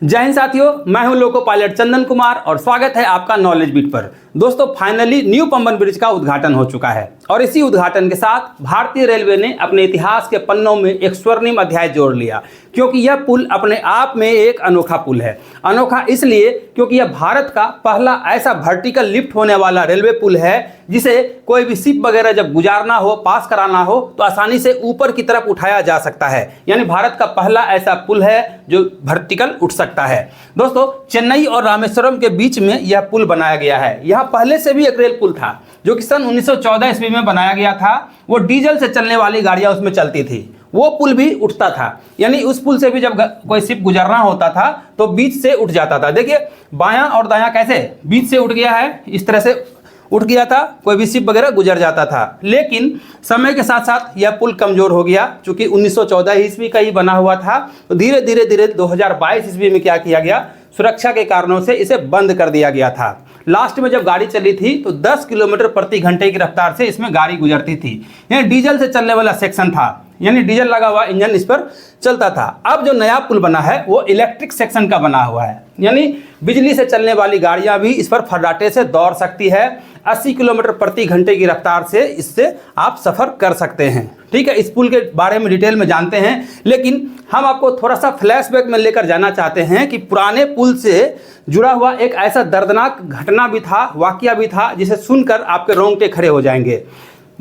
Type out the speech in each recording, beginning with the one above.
जय हिंद साथियों, मैं हूं लोको पायलट चंदन कुमार और स्वागत है आपका नॉलेज बीट पर। दोस्तों, फाइनली न्यू पंबन ब्रिज का उद्घाटन हो चुका है और इसी उद्घाटन के साथ भारतीय रेलवे ने अपने इतिहास के पन्नों में एक स्वर्णिम अध्याय जोड़ लिया, क्योंकि यह पुल अपने आप में एक अनोखा पुल है। अनोखा इसलिए क्योंकि यह भारत का पहला ऐसा वर्टिकल लिफ्ट होने वाला रेलवे पुल है जिसे कोई भी शिप वगैरह जब गुजारना हो, पास कराना हो तो आसानी से ऊपर की तरफ उठाया जा सकता है। यानी भारत का पहला ऐसा पुल है जो वर्टिकल उठ सकता है। दोस्तों, चेन्नई और रामेश्वरम के बीच में यह पुल बनाया गया है। यहाँ पहले से भी एक रेल पुल था जो कि सन 1914 ईस्वी में बनाया गया था। वो डीजल से चलने वाली गाड़ियां उसमें चलती थी, वो पुल भी उठता था। यानी उस पुल से भी जब कोई शिप गुजरना होता था तो बीच से उठ जाता था। देखिए बायां और दायां कैसे बीच से उठ गया है, इस तरह से उठ गया था, कोई भी शिप वगैरह गुजर जाता था। लेकिन समय के साथ साथ यह पुल कमजोर हो गया, चूंकि 1914 ईस्वी का ही बना हुआ था। तो धीरे धीरे 2022 ईस्वी में क्या किया गया, सुरक्षा के कारणों से इसे बंद कर दिया गया था। लास्ट में जब गाड़ी चली थी तो 10 किलोमीटर प्रति घंटे की रफ्तार से इसमें गाड़ी गुजरती थी। यानी डीजल से चलने वाला सेक्शन था, यानी डीजल लगा हुआ इंजन इस पर चलता था। अब जो नया पुल बना है वो इलेक्ट्रिक सेक्शन का बना हुआ है, यानी बिजली से चलने वाली गाड़ियां भी इस पर फर्राटे से दौड़ सकती है। 80 किलोमीटर प्रति घंटे की रफ्तार से इससे आप सफ़र कर सकते हैं। ठीक है, इस पुल के बारे में डिटेल में जानते हैं, लेकिन हम आपको थोड़ा सा फ्लैशबैक में लेकर जाना चाहते हैं कि पुराने पुल से जुड़ा हुआ एक ऐसा दर्दनाक घटना भी था, वाकया भी था, जिसे सुनकर आपके रोंगटे खड़े हो जाएंगे।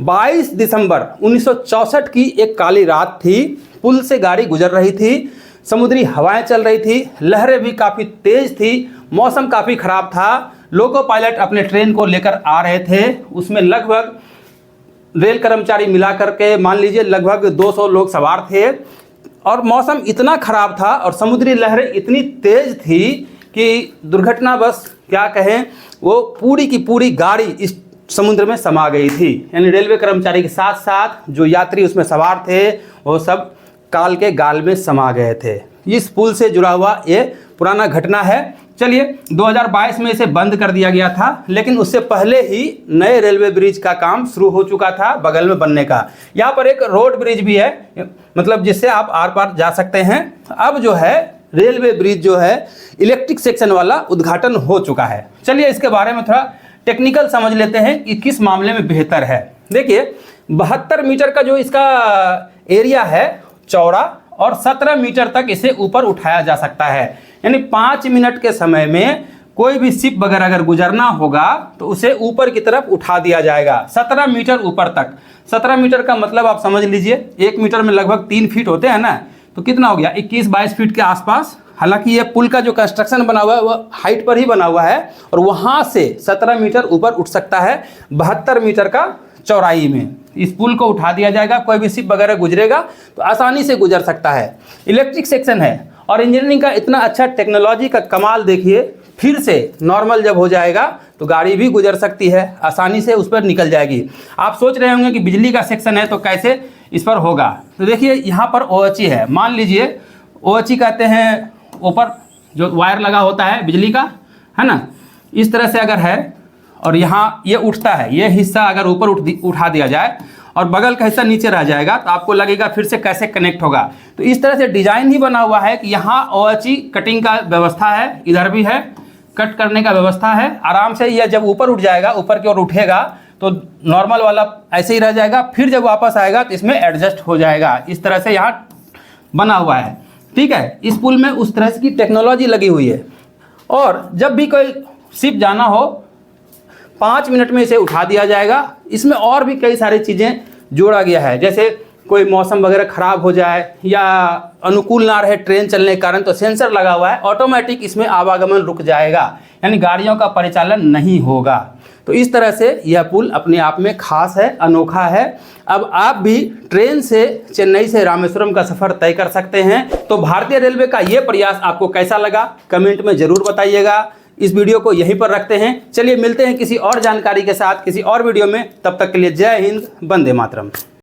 22 दिसंबर 1964 की एक काली रात थी। पुल से गाड़ी गुजर रही थी, समुद्री हवाएं चल रही थी, लहरें भी काफ़ी तेज थी, मौसम काफ़ी ख़राब था। लोको पायलट अपने ट्रेन को लेकर आ रहे थे, उसमें लगभग रेल कर्मचारी मिलाकर के मान लीजिए लगभग 200 लोग सवार थे। और मौसम इतना ख़राब था और समुद्री लहरें इतनी तेज़ थी कि दुर्घटना बस क्या कहें, वो पूरी की पूरी गाड़ी इस समुद्र में समा गई थी। यानी रेलवे कर्मचारी के साथ साथ जो यात्री उसमें सवार थे वो सब काल के गाल में समा गए थे। इस पुल से जुड़ा हुआ ये पुराना घटना है। चलिए, 2022 में इसे बंद कर दिया गया था, लेकिन उससे पहले ही नए रेलवे ब्रिज का काम शुरू हो चुका था बगल में बनने का। यहाँ पर एक रोड ब्रिज भी है, मतलब जिससे आप आर पार जा सकते हैं। अब जो है रेलवे ब्रिज जो है इलेक्ट्रिक सेक्शन वाला उद्घाटन हो चुका है। चलिए इसके बारे में थोड़ा टेक्निकल समझ लेते हैं कि किस मामले में बेहतर है। देखिए 72 मीटर का जो इसका एरिया है चौड़ा, और 17 मीटर तक इसे ऊपर उठाया जा सकता है। यानी 5 मिनट के समय में कोई भी शिप वगैरह अगर गुजरना होगा तो उसे ऊपर की तरफ उठा दिया जाएगा 17 मीटर ऊपर तक। 17 मीटर का मतलब आप समझ लीजिए 1 मीटर में लगभग 3 फीट होते हैं ना, तो कितना हो गया 21-22 फीट के आसपास। हालांकि ये पुल का जो कंस्ट्रक्शन बना हुआ है वो हाइट पर ही बना हुआ है और वहाँ से 17 मीटर ऊपर उठ सकता है 72 मीटर का चौड़ाई में। इस पुल को उठा दिया जाएगा, कोई भी शिप वगैरह गुजरेगा तो आसानी से गुजर सकता है। इलेक्ट्रिक सेक्शन है और इंजीनियरिंग का इतना अच्छा टेक्नोलॉजी का कमाल देखिए। फिर से नॉर्मल जब हो जाएगा तो गाड़ी भी गुजर सकती है, आसानी से उस पर निकल जाएगी। आप सोच रहे होंगे कि बिजली का सेक्शन है तो कैसे इस पर होगा। तो देखिए यहाँ पर OHE है, मान लीजिए OHE कहते हैं ऊपर जो वायर लगा होता है बिजली का, है ना, इस तरह से अगर है और यहाँ ये उठता है, ये हिस्सा अगर ऊपर उठा दिया जाए और बगल का हिस्सा नीचे रह जाएगा तो आपको लगेगा फिर से कैसे कनेक्ट होगा। तो इस तरह से डिजाइन ही बना हुआ है कि यहाँ OHE कटिंग का व्यवस्था है, इधर भी है कट करने का व्यवस्था है। आराम से यह जब ऊपर उठ जाएगा, ऊपर की ओर उठेगा तो नॉर्मल वाला ऐसे ही रह जाएगा, फिर जब वापस आएगा तो इसमें एडजस्ट हो जाएगा। इस तरह से यहाँ बना हुआ है। ठीक है, इस पुल में उस तरह की टेक्नोलॉजी लगी हुई है और जब भी कोई शिप जाना हो 5 मिनट में इसे उठा दिया जाएगा। इसमें और भी कई सारी चीज़ें जोड़ा गया है, जैसे कोई मौसम वगैरह ख़राब हो जाए या अनुकूल ना रहे ट्रेन चलने के कारण तो सेंसर लगा हुआ है, ऑटोमेटिक इसमें आवागमन रुक जाएगा, यानी गाड़ियों का परिचालन नहीं होगा। तो इस तरह से यह पुल अपने आप में खास है, अनोखा है। अब आप भी ट्रेन से चेन्नई से रामेश्वरम का सफ़र तय कर सकते हैं। तो भारतीय रेलवे का ये प्रयास आपको कैसा लगा कमेंट में ज़रूर बताइएगा। इस वीडियो को यहीं पर रखते हैं। चलिए मिलते हैं किसी और जानकारी के साथ किसी और वीडियो में। तब तक के लिए जय हिंद, वंदे मातरम।